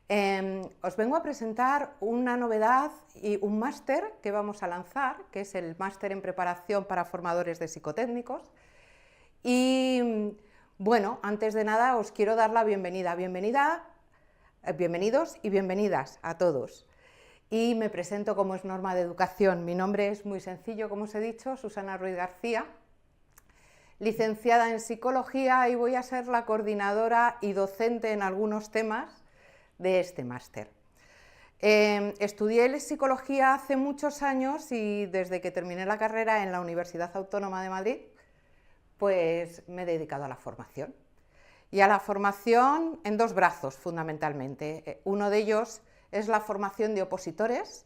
Os vengo a presentar una novedad y un máster que vamos a lanzar, que es el máster en preparación para formadores de psicotécnicos. Y bueno, antes de nada os quiero dar la bienvenida. Bienvenidos y bienvenidas a todos. Y me presento como es norma de educación. Mi nombre es muy sencillo, como os he dicho, Susana Ruiz García, licenciada en psicología, y voy a ser la coordinadora y docente en algunos temas de este máster. Estudié psicología hace muchos años y desde que terminé la carrera en la Universidad Autónoma de Madrid, pues me he dedicado a la formación. Y a la formación en dos brazos, fundamentalmente. Uno de ellos es la formación de opositores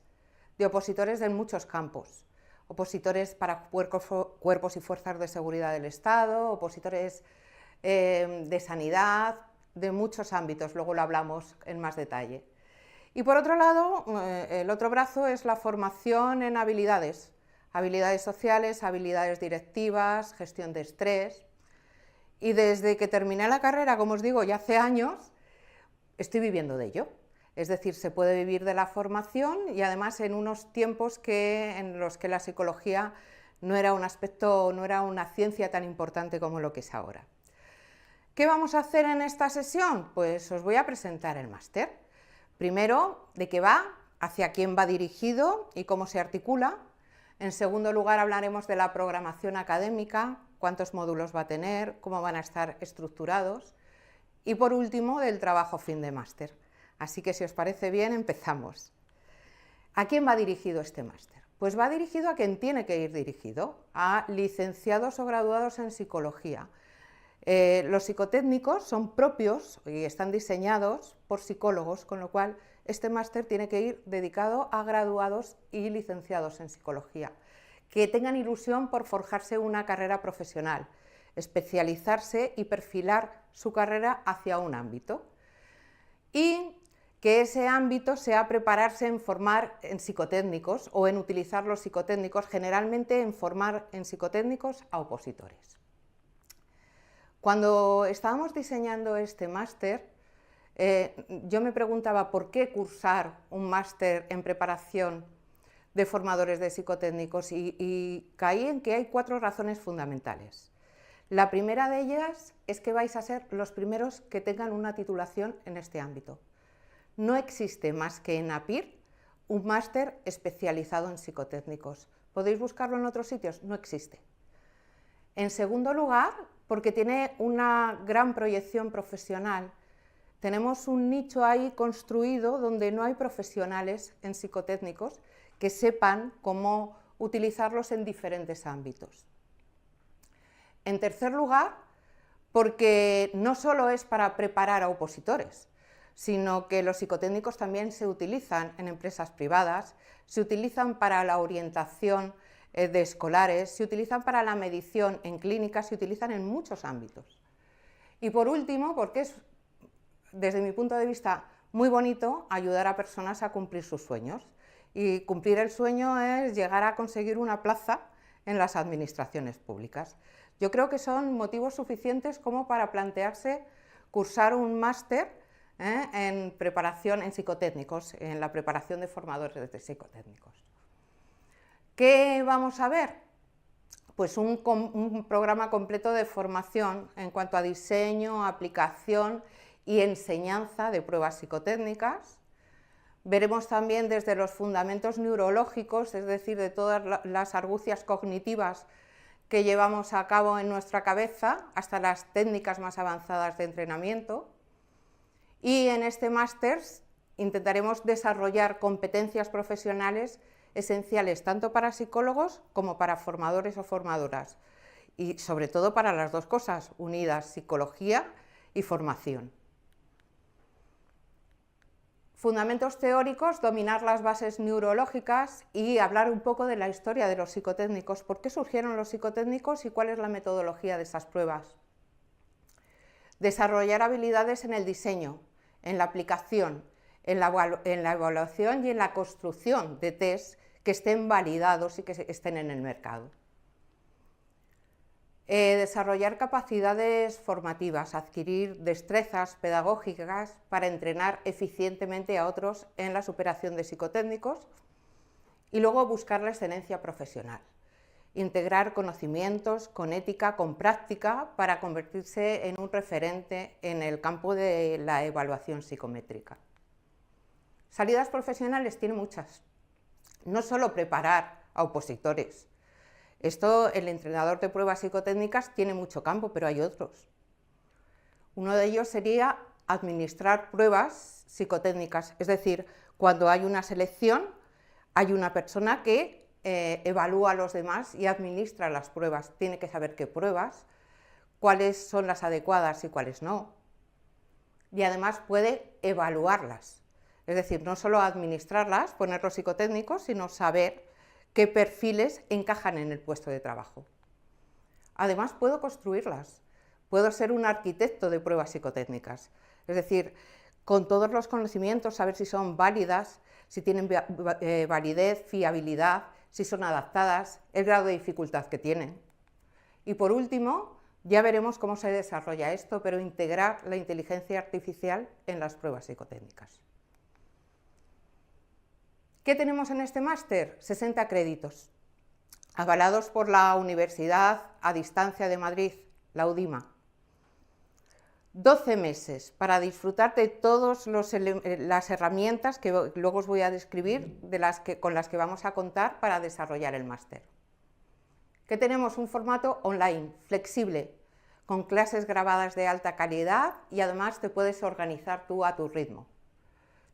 de muchos campos. Opositores para cuerpos y fuerzas de seguridad del Estado, opositores de sanidad, de muchos ámbitos, luego lo hablamos en más detalle. Y por otro lado, el otro brazo es la formación en habilidades sociales, habilidades directivas, gestión de estrés. Y desde que terminé la carrera, como os digo, ya hace años, estoy viviendo de ello. Es decir, se puede vivir de la formación y además en unos tiempos en los que la psicología no era un aspecto, no era una ciencia tan importante como lo que es ahora. ¿Qué vamos a hacer en esta sesión? Pues os voy a presentar el máster. Primero, de qué va, hacia quién va dirigido y cómo se articula. En segundo lugar, hablaremos de la programación académica, cuántos módulos va a tener, cómo van a estar estructurados. Y por último, del trabajo fin de máster. Así que si os parece bien, empezamos. ¿A quién va dirigido este máster? Pues va dirigido a quien tiene que ir dirigido, a licenciados o graduados en psicología. Los psicotécnicos son propios y están diseñados por psicólogos, con lo cual este máster tiene que ir dedicado a graduados y licenciados en psicología, que tengan ilusión por forjarse una carrera profesional, especializarse y perfilar su carrera hacia un ámbito. Y que ese ámbito sea prepararse en formar en psicotécnicos o en utilizar los psicotécnicos, generalmente en formar en psicotécnicos a opositores. Cuando estábamos diseñando este máster, yo me preguntaba por qué cursar un máster en preparación de formadores de psicotécnicos y caí en que hay 4 razones fundamentales. La primera de ellas es que vais a ser los primeros que tengan una titulación en este ámbito. No existe más que en APIR un máster especializado en psicotécnicos. ¿Podéis buscarlo en otros sitios? No existe. En segundo lugar, porque tiene una gran proyección profesional. Tenemos un nicho ahí construido donde no hay profesionales en psicotécnicos que sepan cómo utilizarlos en diferentes ámbitos. En tercer lugar, porque no solo es para preparar a opositores, sino que los psicotécnicos también se utilizan en empresas privadas, se utilizan para la orientación de escolares, se utilizan para la medición en clínicas, se utilizan en muchos ámbitos. Y por último, porque es, desde mi punto de vista, muy bonito ayudar a personas a cumplir sus sueños. Y cumplir el sueño es llegar a conseguir una plaza en las administraciones públicas. Yo creo que son motivos suficientes como para plantearse cursar un máster en preparación en psicotécnicos, en la preparación de formadores de psicotécnicos. ¿Qué vamos a ver? Pues un programa completo de formación en cuanto a diseño, aplicación y enseñanza de pruebas psicotécnicas. Veremos también desde los fundamentos neurológicos, es decir, de todas las argucias cognitivas que llevamos a cabo en nuestra cabeza, hasta las técnicas más avanzadas de entrenamiento. Y en este máster intentaremos desarrollar competencias profesionales esenciales tanto para psicólogos como para formadores o formadoras, y sobre todo para las dos cosas unidas, psicología y formación. Fundamentos teóricos, dominar las bases neurológicas y hablar un poco de la historia de los psicotécnicos, por qué surgieron los psicotécnicos y cuál es la metodología de esas pruebas. Desarrollar habilidades en el diseño, en la aplicación, en la evaluación y en la construcción de test que estén validados y que estén en el mercado. Desarrollar capacidades formativas, adquirir destrezas pedagógicas para entrenar eficientemente a otros en la superación de psicotécnicos y luego buscar la excelencia profesional. Integrar conocimientos con ética, con práctica, para convertirse en un referente en el campo de la evaluación psicométrica. Salidas profesionales tiene muchas. No solo preparar a opositores. Esto, el entrenador de pruebas psicotécnicas tiene mucho campo, pero hay otros. Uno de ellos sería administrar pruebas psicotécnicas, es decir, cuando hay una selección, hay una persona que evalúa a los demás y administra las pruebas. Tiene que saber qué pruebas, cuáles son las adecuadas y cuáles no. Y además puede evaluarlas. Es decir, no solo administrarlas, poner los psicotécnicos, sino saber qué perfiles encajan en el puesto de trabajo. Además, puedo construirlas. Puedo ser un arquitecto de pruebas psicotécnicas. Es decir, con todos los conocimientos, saber si son válidas, si tienen validez, fiabilidad, si son adaptadas, el grado de dificultad que tienen. Y por último, ya veremos cómo se desarrolla esto, pero integrar la inteligencia artificial en las pruebas psicotécnicas. ¿Qué tenemos en este máster? 60 créditos, avalados por la Universidad a Distancia de Madrid, la UDIMA. 12 meses para disfrutar de todas las herramientas que luego os voy a describir, con las que vamos a contar para desarrollar el máster. ¿Qué tenemos? Un formato online, flexible, con clases grabadas de alta calidad y además te puedes organizar tú a tu ritmo.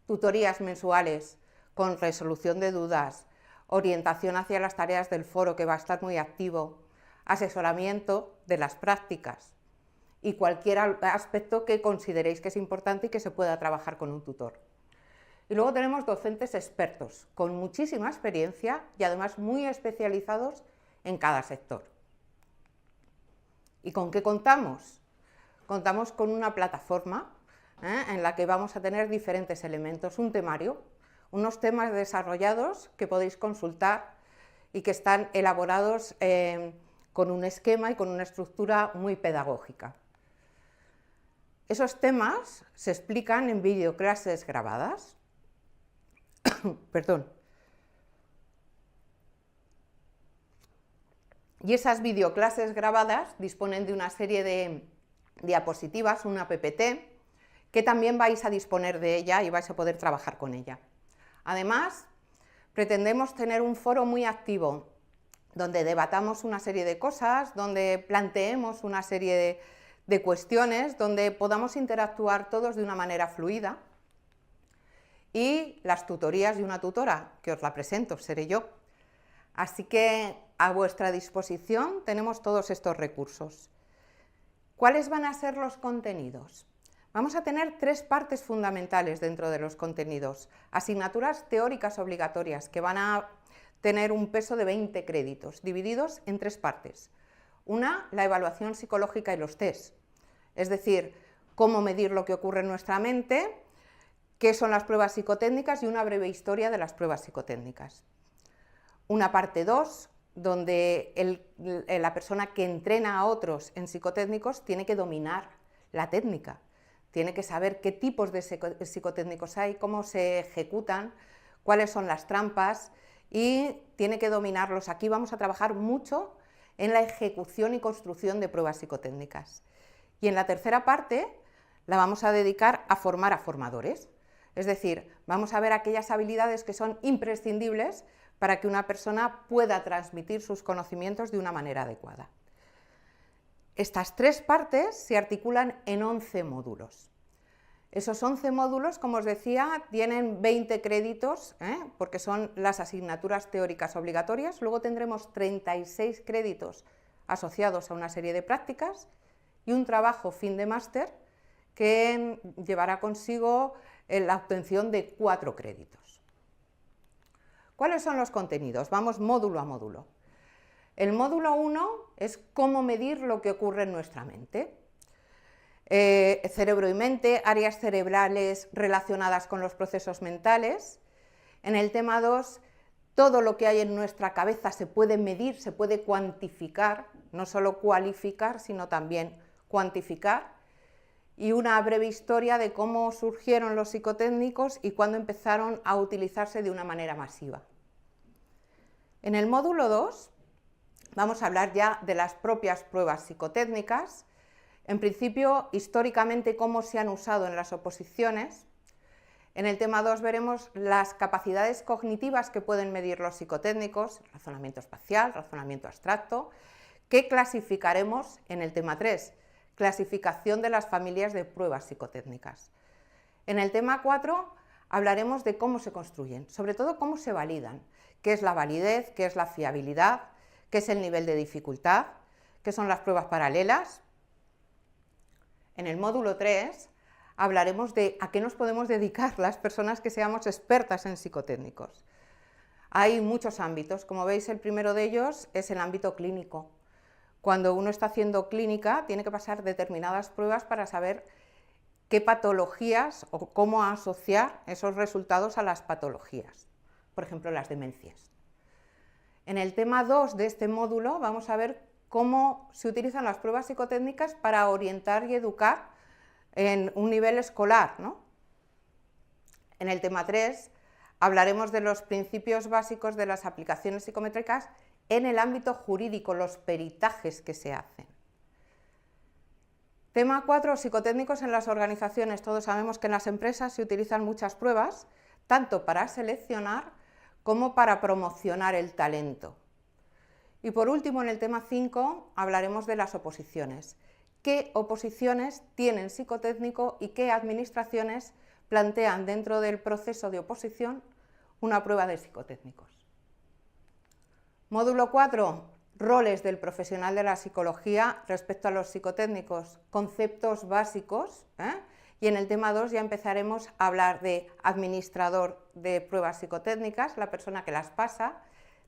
Tutorías mensuales, con resolución de dudas, orientación hacia las tareas del foro, que va a estar muy activo, asesoramiento de las prácticas y cualquier aspecto que consideréis que es importante y que se pueda trabajar con un tutor. Y luego tenemos docentes expertos, con muchísima experiencia y además muy especializados en cada sector. ¿Y con qué contamos? Contamos con una plataforma en la que vamos a tener diferentes elementos, un temario, unos temas desarrollados que podéis consultar y que están elaborados con un esquema y con una estructura muy pedagógica. Esos temas se explican en videoclases grabadas. Perdón. Y esas videoclases grabadas disponen de una serie de diapositivas, una PPT, que también vais a disponer de ella y vais a poder trabajar con ella. Además, pretendemos tener un foro muy activo, donde debatamos una serie de cosas, donde planteemos una serie de cuestiones, donde podamos interactuar todos de una manera fluida. Y las tutorías de una tutora, que os la presento, seré yo. Así que a vuestra disposición tenemos todos estos recursos. ¿Cuáles van a ser los contenidos? Vamos a tener 3 partes fundamentales dentro de los contenidos. Asignaturas teóricas obligatorias que van a tener un peso de 20 créditos, divididos en 3 partes. Una, la evaluación psicológica y los test, es decir, cómo medir lo que ocurre en nuestra mente, qué son las pruebas psicotécnicas y una breve historia de las pruebas psicotécnicas. Una parte 2, donde la persona que entrena a otros en psicotécnicos tiene que dominar la técnica. Tiene que saber qué tipos de psicotécnicos hay, cómo se ejecutan, cuáles son las trampas y tiene que dominarlos. Aquí vamos a trabajar mucho en la ejecución y construcción de pruebas psicotécnicas. Y en la tercera parte la vamos a dedicar a formar a formadores. Es decir, vamos a ver aquellas habilidades que son imprescindibles para que una persona pueda transmitir sus conocimientos de una manera adecuada. Estas 3 partes se articulan en 11 módulos. Esos 11 módulos, como os decía, tienen 20 créditos, porque son las asignaturas teóricas obligatorias. Luego tendremos 36 créditos asociados a una serie de prácticas y un trabajo fin de máster que llevará consigo la obtención de 4 créditos. ¿Cuáles son los contenidos? Vamos módulo a módulo. El módulo 1 es cómo medir lo que ocurre en nuestra mente. Cerebro y mente, áreas cerebrales relacionadas con los procesos mentales. En el tema 2, todo lo que hay en nuestra cabeza se puede medir, se puede cuantificar, no solo cualificar, sino también cuantificar, y una breve historia de cómo surgieron los psicotécnicos y cuándo empezaron a utilizarse de una manera masiva. En el módulo 2 vamos a hablar ya de las propias pruebas psicotécnicas, en principio históricamente cómo se han usado en las oposiciones. En el tema 2 veremos las capacidades cognitivas que pueden medir los psicotécnicos, razonamiento espacial, razonamiento abstracto, que clasificaremos en el tema 3, clasificación de las familias de pruebas psicotécnicas. En el tema 4 hablaremos de cómo se construyen, sobre todo cómo se validan, qué es la validez, qué es la fiabilidad, qué es el nivel de dificultad, qué son las pruebas paralelas. En el módulo 3 hablaremos de a qué nos podemos dedicar las personas que seamos expertas en psicotécnicos. Hay muchos ámbitos, como veis el primero de ellos es el ámbito clínico. Cuando uno está haciendo clínica tiene que pasar determinadas pruebas para saber qué patologías o cómo asociar esos resultados a las patologías, por ejemplo las demencias. En el tema 2 de este módulo vamos a ver cómo se utilizan las pruebas psicotécnicas para orientar y educar en un nivel escolar, ¿no? En el tema 3 hablaremos de los principios básicos de las aplicaciones psicométricas en el ámbito jurídico, los peritajes que se hacen. Tema 4, psicotécnicos en las organizaciones. Todos sabemos que en las empresas se utilizan muchas pruebas, tanto para seleccionar como para promocionar el talento. Y por último, en el tema 5, hablaremos de las oposiciones. ¿Qué oposiciones tienen psicotécnico y qué administraciones plantean dentro del proceso de oposición una prueba de psicotécnicos? Módulo 4, roles del profesional de la psicología respecto a los psicotécnicos, conceptos básicos, y en el tema 2 ya empezaremos a hablar de administrador de pruebas psicotécnicas, la persona que las pasa.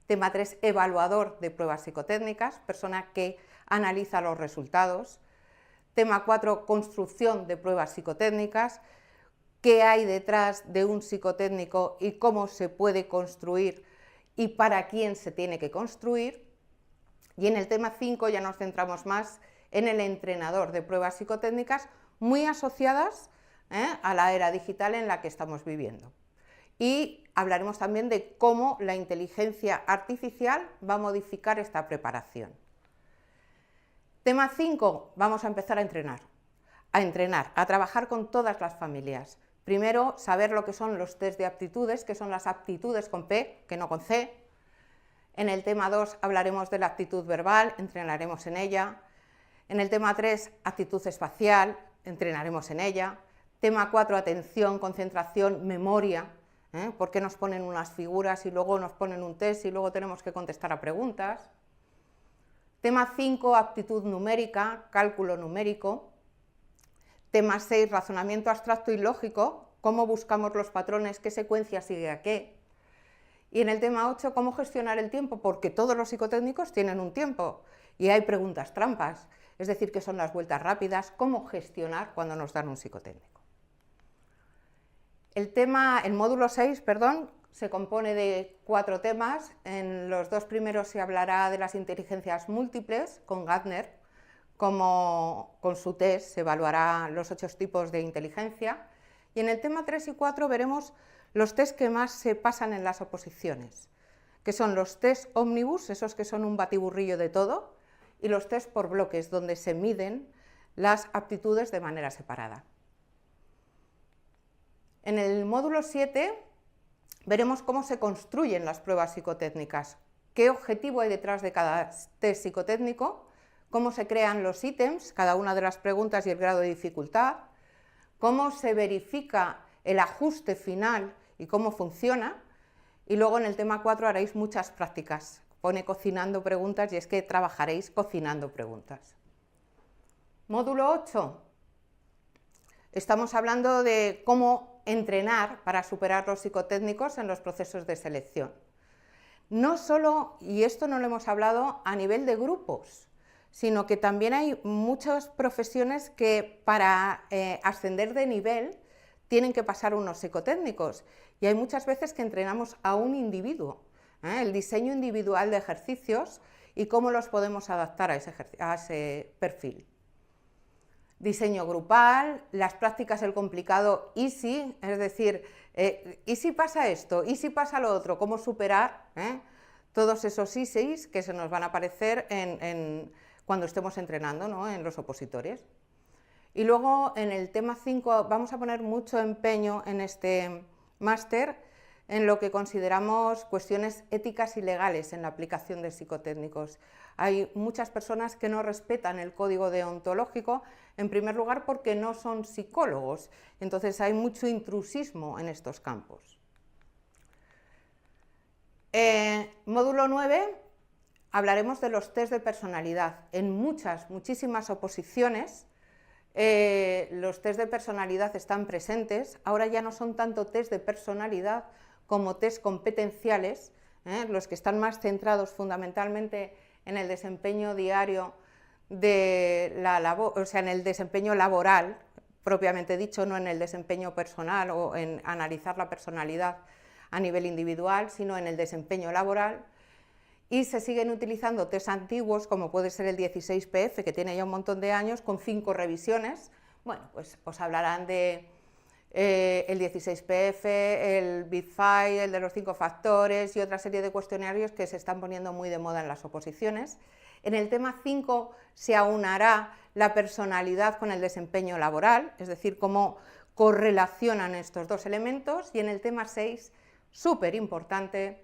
Tema 3, evaluador de pruebas psicotécnicas, persona que analiza los resultados. Tema 4, construcción de pruebas psicotécnicas, qué hay detrás de un psicotécnico y cómo se puede construir y para quién se tiene que construir. Y en el tema 5 ya nos centramos más en el entrenador de pruebas psicotécnicas, muy asociadas a la era digital en la que estamos viviendo. Y hablaremos también de cómo la inteligencia artificial va a modificar esta preparación. Tema 5, vamos a empezar a entrenar, a trabajar con todas las familias. Primero, saber lo que son los test de aptitudes, que son las aptitudes con P, que no con C. En el tema 2 hablaremos de la aptitud verbal, entrenaremos en ella. En el tema 3, actitud espacial, entrenaremos en ella. Tema 4, atención, concentración, memoria. ¿Por qué nos ponen unas figuras y luego nos ponen un test y luego tenemos que contestar a preguntas? Tema 5, aptitud numérica, cálculo numérico. Tema 6, razonamiento abstracto y lógico, cómo buscamos los patrones, qué secuencia sigue a qué. Y en el tema 8, cómo gestionar el tiempo, porque todos los psicotécnicos tienen un tiempo y hay preguntas trampas, es decir, qué son las vueltas rápidas, cómo gestionar cuando nos dan un psicotécnico. El módulo 6, se compone de 4 temas. En los 2 primeros se hablará de las inteligencias múltiples con Gardner. Como con su test se evaluará los 8 tipos de inteligencia. Y en el tema 3 y 4 veremos los test que más se pasan en las oposiciones, que son los test ómnibus, esos que son un batiburrillo de todo, y los test por bloques, donde se miden las aptitudes de manera separada. En el módulo 7 veremos cómo se construyen las pruebas psicotécnicas, qué objetivo hay detrás de cada test psicotécnico, cómo se crean los ítems, cada una de las preguntas y el grado de dificultad, cómo se verifica el ajuste final y cómo funciona. Y luego en el tema 4 haréis muchas prácticas. Pone cocinando preguntas y es que trabajaréis cocinando preguntas. Módulo 8. Estamos hablando de cómo entrenar para superar los psicotécnicos en los procesos de selección. No solo, y esto no lo hemos hablado, a nivel de grupos, sino que también hay muchas profesiones que para ascender de nivel tienen que pasar unos psicotécnicos y hay muchas veces que entrenamos a un individuo, el diseño individual de ejercicios y cómo los podemos adaptar a ese perfil. Diseño grupal, las prácticas, el complicado easy, es decir, ¿y si pasa esto? ¿Y si pasa lo otro? ¿Cómo superar todos esos easies que se nos van a aparecer cuando estemos entrenando, ¿no?, en los opositores? Y luego en el tema 5 vamos a poner mucho empeño en este máster en lo que consideramos cuestiones éticas y legales en la aplicación de psicotécnicos. Hay muchas personas que no respetan el código deontológico, en primer lugar porque no son psicólogos, entonces hay mucho intrusismo en estos campos. Módulo 9, hablaremos de los test de personalidad. En muchísimas oposiciones los test de personalidad están presentes, ahora ya no son tanto test de personalidad como test competenciales, los que están más centrados fundamentalmente en el desempeño diario de la labor, o sea, en el desempeño laboral, propiamente dicho, no en el desempeño personal o en analizar la personalidad a nivel individual, sino en el desempeño laboral. Y se siguen utilizando test antiguos, como puede ser el 16PF, que tiene ya un montón de años, con 5 revisiones. Bueno, pues os hablarán de el 16PF, el Big Five, el de los 5 factores y otra serie de cuestionarios que se están poniendo muy de moda en las oposiciones. En el tema 5 se aunará la personalidad con el desempeño laboral, es decir, cómo correlacionan estos dos elementos. Y en el tema 6, súper importante,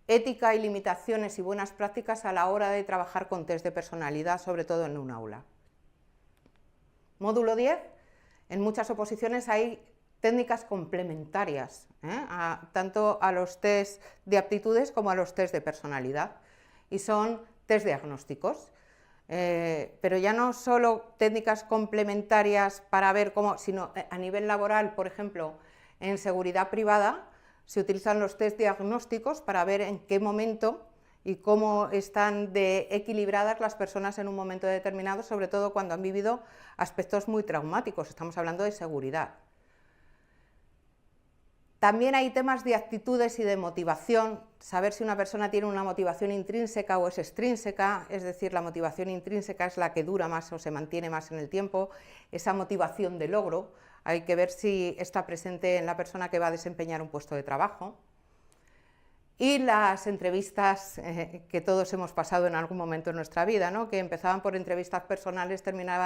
ética y limitaciones y buenas prácticas a la hora de trabajar con test de personalidad, sobre todo en un aula. Módulo 10, en muchas oposiciones hay técnicas complementarias, tanto a los test de aptitudes como a los test de personalidad, y son test diagnósticos. Pero ya no solo técnicas complementarias para ver cómo, sino a nivel laboral, por ejemplo, en seguridad privada, se utilizan los test diagnósticos para ver en qué momento y cómo están equilibradas las personas en un momento determinado, sobre todo cuando han vivido aspectos muy traumáticos, estamos hablando de seguridad. También hay temas de actitudes y de motivación, saber si una persona tiene una motivación intrínseca o es extrínseca, es decir, la motivación intrínseca es la que dura más o se mantiene más en el tiempo, esa motivación de logro, hay que ver si está presente en la persona que va a desempeñar un puesto de trabajo. Y las entrevistas que todos hemos pasado en algún momento en nuestra vida, ¿no?, que empezaban por entrevistas personales,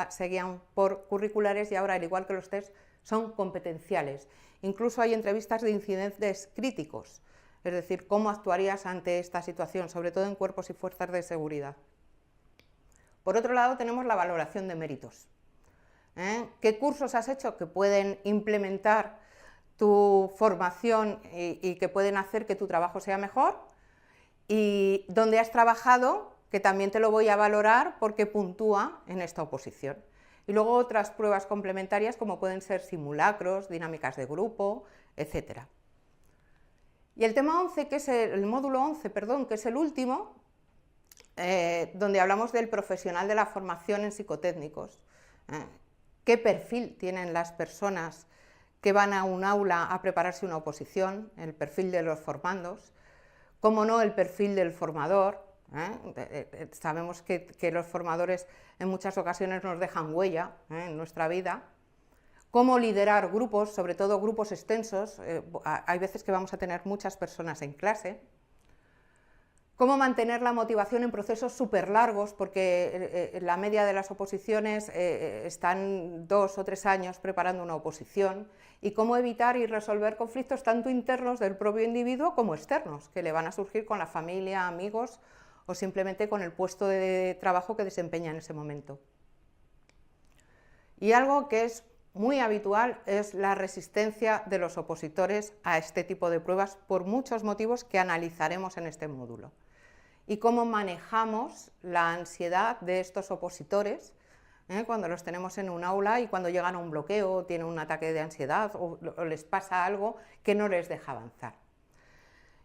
seguían por curriculares y ahora, al igual que los test, son competenciales. Incluso hay entrevistas de incidentes críticos, es decir, cómo actuarías ante esta situación, sobre todo en cuerpos y fuerzas de seguridad. Por otro lado, tenemos la valoración de méritos. ¿Qué cursos has hecho que pueden implementar tu formación y que pueden hacer que tu trabajo sea mejor? Y dónde has trabajado, que también te lo voy a valorar porque puntúa en esta oposición. Y luego otras pruebas complementarias como pueden ser simulacros, dinámicas de grupo, etc. Y el tema 11, que es el módulo 11, perdón, que es el último, donde hablamos del profesional de la formación en psicotécnicos. ¿Qué perfil tienen las personas que van a un aula a prepararse una oposición? El perfil de los formandos, cómo no el perfil del formador. Sabemos que los formadores en muchas ocasiones nos dejan huella en nuestra vida. Cómo liderar grupos, sobre todo grupos extensos, hay veces que vamos a tener muchas personas en clase. Cómo mantener la motivación en procesos súper largos, porque la media de las oposiciones están 2 o 3 años preparando una oposición, y cómo evitar y resolver conflictos tanto internos del propio individuo como externos, que le van a surgir con la familia, amigos o simplemente con el puesto de trabajo que desempeña en ese momento. Y algo que es muy habitual es la resistencia de los opositores a este tipo de pruebas por muchos motivos que analizaremos en este módulo. Y cómo manejamos la ansiedad de estos opositores cuando los tenemos en un aula y cuando llegan a un bloqueo, o tienen un ataque de ansiedad o les pasa algo que no les deja avanzar.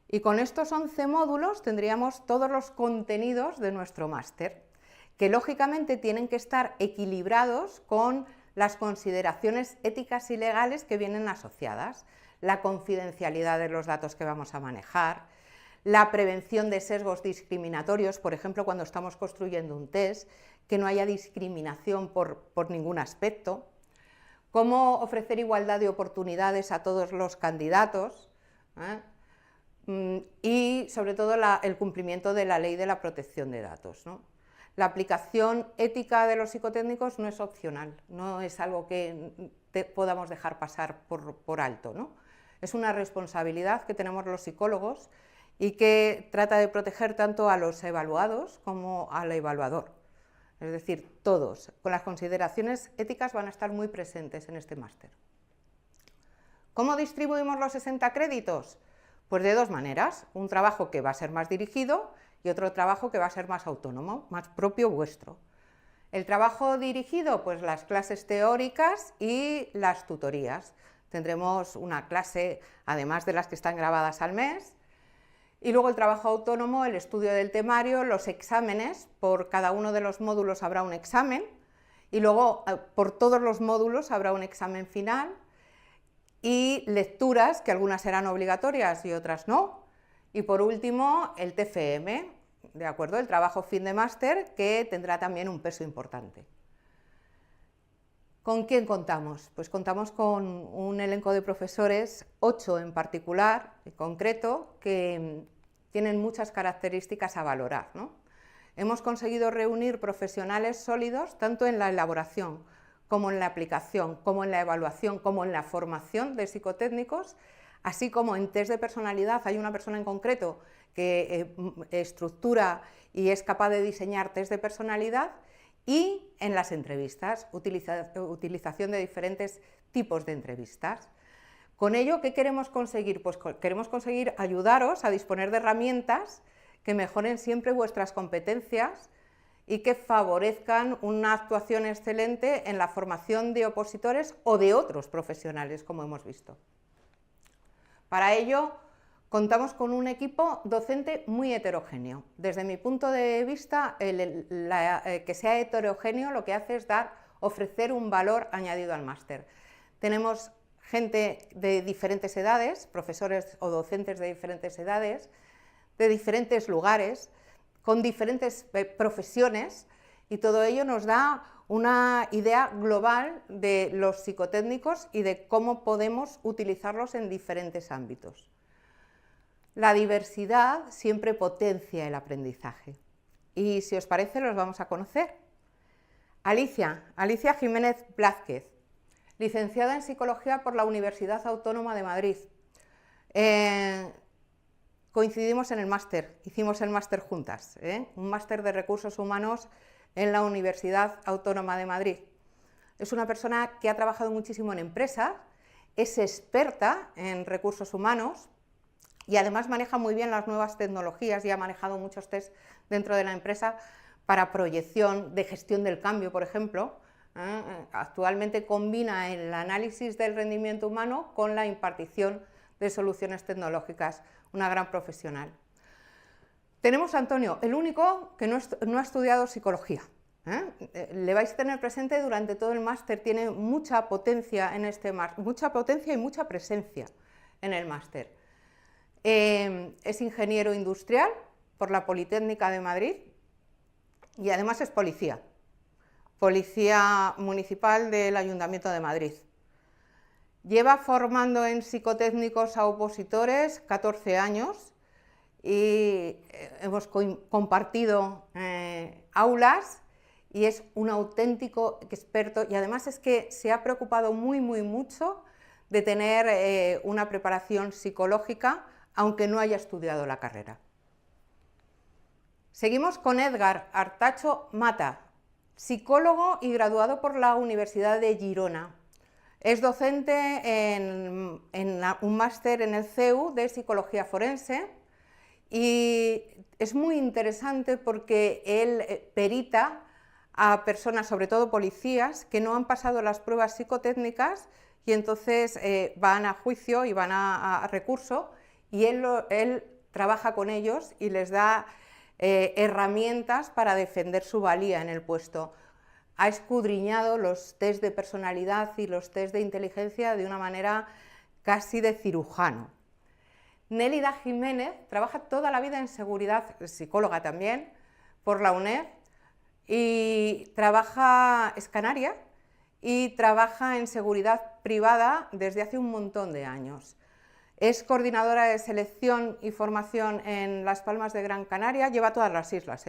Y con estos 11 módulos tendríamos todos los contenidos de nuestro máster, que lógicamente tienen que estar equilibrados con las consideraciones éticas y legales que vienen asociadas, la confidencialidad de los datos que vamos a manejar, la prevención de sesgos discriminatorios, por ejemplo, cuando estamos construyendo un test, que no haya discriminación por ningún aspecto, cómo ofrecer igualdad de oportunidades a todos los candidatos, y sobre todo el cumplimiento de la ley de la protección de datos, ¿no? La aplicación ética de los psicotécnicos no es opcional, no es algo que podamos dejar pasar por alto, ¿no? Es una responsabilidad que tenemos los psicólogos y que trata de proteger tanto a los evaluados como al evaluador. Es decir, todos, con las consideraciones éticas, van a estar muy presentes en este máster. ¿Cómo distribuimos los 60 créditos? Pues de dos maneras, un trabajo que va a ser más dirigido y otro trabajo que va a ser más autónomo, más propio vuestro. El trabajo dirigido, pues las clases teóricas y las tutorías. Tendremos una clase, además de las que están grabadas al mes, y luego el trabajo autónomo, el estudio del temario, los exámenes, por cada uno de los módulos habrá un examen, y luego por todos los módulos habrá un examen final, y lecturas, que algunas serán obligatorias y otras no, y por último el TFM, ¿de acuerdo? El trabajo fin de máster, que tendrá también un peso importante. ¿Con quién contamos? Pues contamos con un elenco de profesores, 8 en particular, en concreto, que tienen muchas características a valorar, ¿no? Hemos conseguido reunir profesionales sólidos tanto en la elaboración como en la aplicación, como en la evaluación, como en la formación de psicotécnicos, así como en test de personalidad. Hay una persona en concreto que estructura y es capaz de diseñar test de personalidad, y en las entrevistas, utilización de diferentes tipos de entrevistas. Con ello, ¿qué queremos conseguir? Pues queremos conseguir ayudaros a disponer de herramientas que mejoren siempre vuestras competencias y que favorezcan una actuación excelente en la formación de opositores o de otros profesionales, como hemos visto. Para ello, contamos con un equipo docente muy heterogéneo. Desde mi punto de vista, que sea heterogéneo lo que hace es ofrecer un valor añadido al máster. Tenemos gente de diferentes edades, profesores o docentes de diferentes edades, de diferentes lugares, con diferentes profesiones, y todo ello nos da una idea global de los psicotécnicos y de cómo podemos utilizarlos en diferentes ámbitos. La diversidad siempre potencia el aprendizaje, y si os parece los vamos a conocer. Alicia Jiménez Blázquez, licenciada en Psicología por la Universidad Autónoma de Madrid. Coincidimos en el máster, hicimos el máster juntas, un máster de recursos humanos en la Universidad Autónoma de Madrid. Es una persona que ha trabajado muchísimo en empresas, es experta en recursos humanos y además maneja muy bien las nuevas tecnologías y ha manejado muchos test dentro de la empresa para proyección de gestión del cambio, por ejemplo. Actualmente combina el análisis del rendimiento humano con la impartición de soluciones tecnológicas, una gran profesional. Tenemos a Antonio, el único que no ha estudiado psicología. Le vais a tener presente durante todo el máster, tiene mucha potencia en este máster, mucha potencia y mucha presencia en el máster. Es ingeniero industrial por la Politécnica de Madrid y además es policía municipal del Ayuntamiento de Madrid. Lleva formando en psicotécnicos a opositores 14 años y hemos compartido aulas, y es un auténtico experto, y además es que se ha preocupado mucho de tener una preparación psicológica, aunque no haya estudiado la carrera. Seguimos con Edgar Artacho Mata, psicólogo y graduado por la Universidad de Girona. Es docente en un máster en el CEU de Psicología Forense, y es muy interesante porque él perita a personas, sobre todo policías, que no han pasado las pruebas psicotécnicas, y entonces van a juicio y van a recurso, y él trabaja con ellos y les da herramientas para defender su valía en el puesto. Ha escudriñado los test de personalidad y los test de inteligencia de una manera casi de cirujano. Nélida Jiménez trabaja toda la vida en seguridad, es psicóloga también, por la UNED, y es canaria, y trabaja en seguridad privada desde hace un montón de años. Es coordinadora de selección y formación en Las Palmas de Gran Canaria, lleva todas las islas,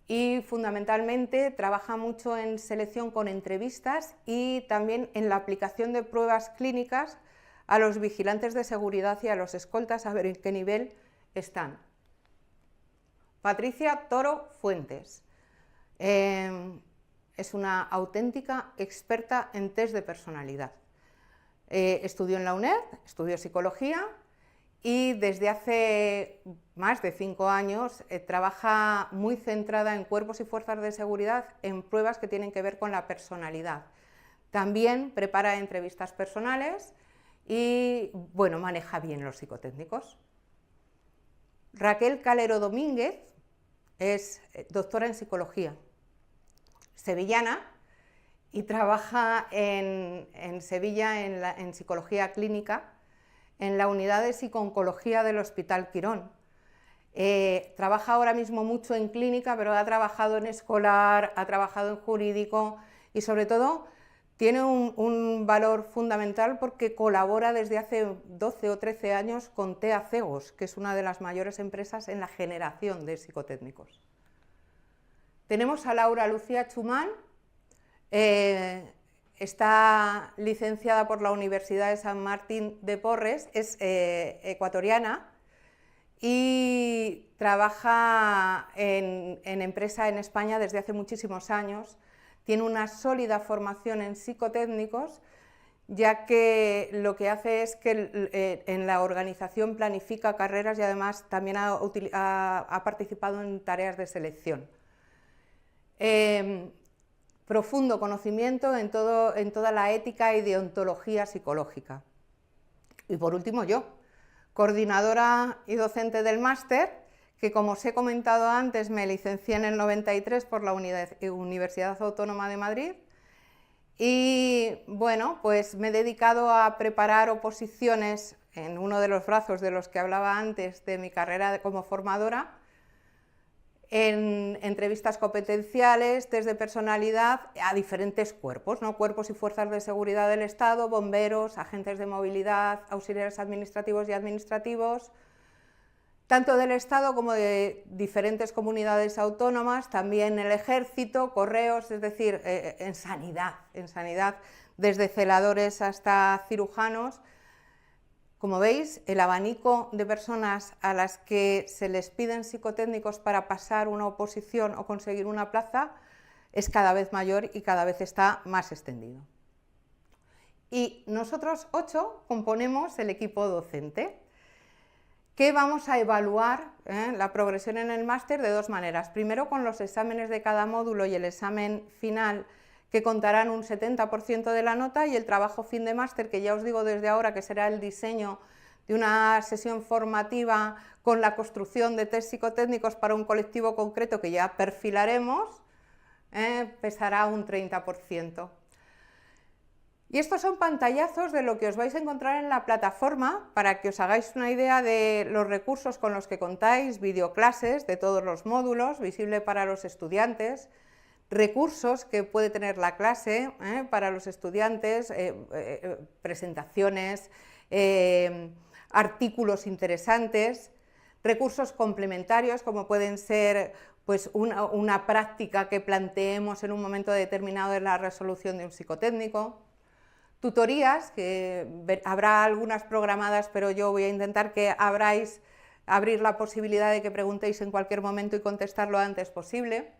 y fundamentalmente trabaja mucho en selección con entrevistas y también en la aplicación de pruebas clínicas a los vigilantes de seguridad y a los escoltas, a ver en qué nivel están. Patricia Toro Fuentes es una auténtica experta en test de personalidad. Estudió en la UNED, estudió psicología y desde hace más de 5 años trabaja muy centrada en cuerpos y fuerzas de seguridad en pruebas que tienen que ver con la personalidad. También prepara entrevistas personales y, bueno, maneja bien los psicotécnicos. Raquel Calero Domínguez es doctora en psicología, sevillana, y trabaja en Sevilla en psicología clínica, en la unidad de psico-oncología del Hospital Quirón. Trabaja ahora mismo mucho en clínica, pero ha trabajado en escolar, ha trabajado en jurídico y sobre todo tiene un valor fundamental porque colabora desde hace 12 o 13 años con TEA Cegos, que es una de las mayores empresas en la generación de psicotécnicos. Tenemos a Laura Lucía Chumán, está licenciada por la Universidad de San Martín de Porres, es ecuatoriana y trabaja en empresa en España desde hace muchísimos años. Tiene una sólida formación en psicotécnicos, ya que lo que hace es que en la organización planifica carreras y además también ha participado en tareas de selección. Profundo conocimiento en toda la ética y deontología psicológica. Y por último yo, coordinadora y docente del máster, que como os he comentado antes me licencié en el 93 por la Universidad Autónoma de Madrid y bueno, pues me he dedicado a preparar oposiciones en uno de los brazos de los que hablaba antes de mi carrera como formadora, en entrevistas competenciales, test de personalidad a diferentes cuerpos, ¿no? Cuerpos y fuerzas de seguridad del Estado, bomberos, agentes de movilidad, auxiliares administrativos y administrativos, tanto del Estado como de diferentes comunidades autónomas, también el Ejército, correos, es decir, en sanidad, desde celadores hasta cirujanos. Como veis, el abanico de personas a las que se les piden psicotécnicos para pasar una oposición o conseguir una plaza es cada vez mayor y cada vez está más extendido. Y nosotros 8 componemos el equipo docente, que vamos a evaluar la progresión en el máster de 2 maneras. Primero con los exámenes de cada módulo y el examen final, que contarán un 70% de la nota, y el trabajo fin de máster, que ya os digo desde ahora que será el diseño de una sesión formativa con la construcción de test psicotécnicos para un colectivo concreto que ya perfilaremos, pesará un 30%. Y estos son pantallazos de lo que os vais a encontrar en la plataforma para que os hagáis una idea de los recursos con los que contáis, videoclases de todos los módulos, visible para los estudiantes, recursos que puede tener la clase para los estudiantes, presentaciones, artículos interesantes, recursos complementarios como pueden ser pues, una práctica que planteemos en un momento determinado en la resolución de un psicotécnico, tutorías, que habrá algunas programadas, pero yo voy a intentar que abrir la posibilidad de que preguntéis en cualquier momento y contestar lo antes posible.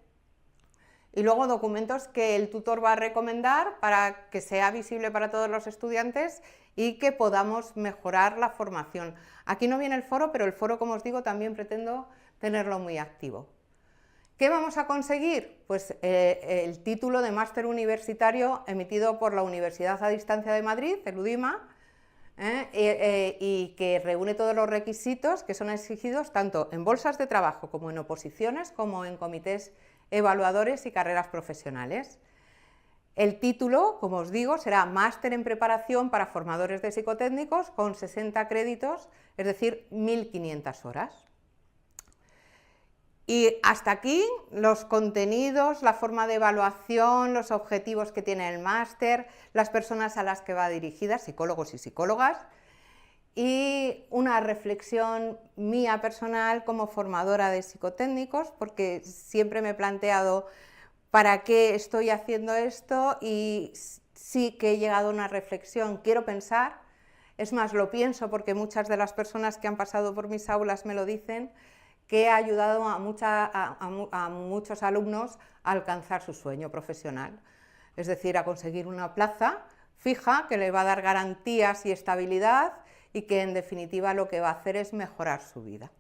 Y luego documentos que el tutor va a recomendar para que sea visible para todos los estudiantes y que podamos mejorar la formación. Aquí no viene el foro, pero el foro, como os digo, también pretendo tenerlo muy activo. ¿Qué vamos a conseguir? Pues el título de máster universitario emitido por la Universidad a Distancia de Madrid, el UDIMA, y que reúne todos los requisitos que son exigidos tanto en bolsas de trabajo como en oposiciones, como en comités evaluadores y carreras profesionales. El título, como os digo, será Máster en Preparación para Formadores de Psicotécnicos con 60 créditos, es decir, 1.500 horas. Y hasta aquí los contenidos, la forma de evaluación, los objetivos que tiene el máster, las personas a las que va dirigida, psicólogos y psicólogas, y una reflexión mía personal como formadora de psicotécnicos, porque siempre me he planteado ¿para qué estoy haciendo esto? Y sí que he llegado a una reflexión, quiero pensar, es más, lo pienso porque muchas de las personas que han pasado por mis aulas me lo dicen, que he ayudado a muchos alumnos a alcanzar su sueño profesional, es decir, a conseguir una plaza fija que le va a dar garantías y estabilidad y que en definitiva lo que va a hacer es mejorar su vida.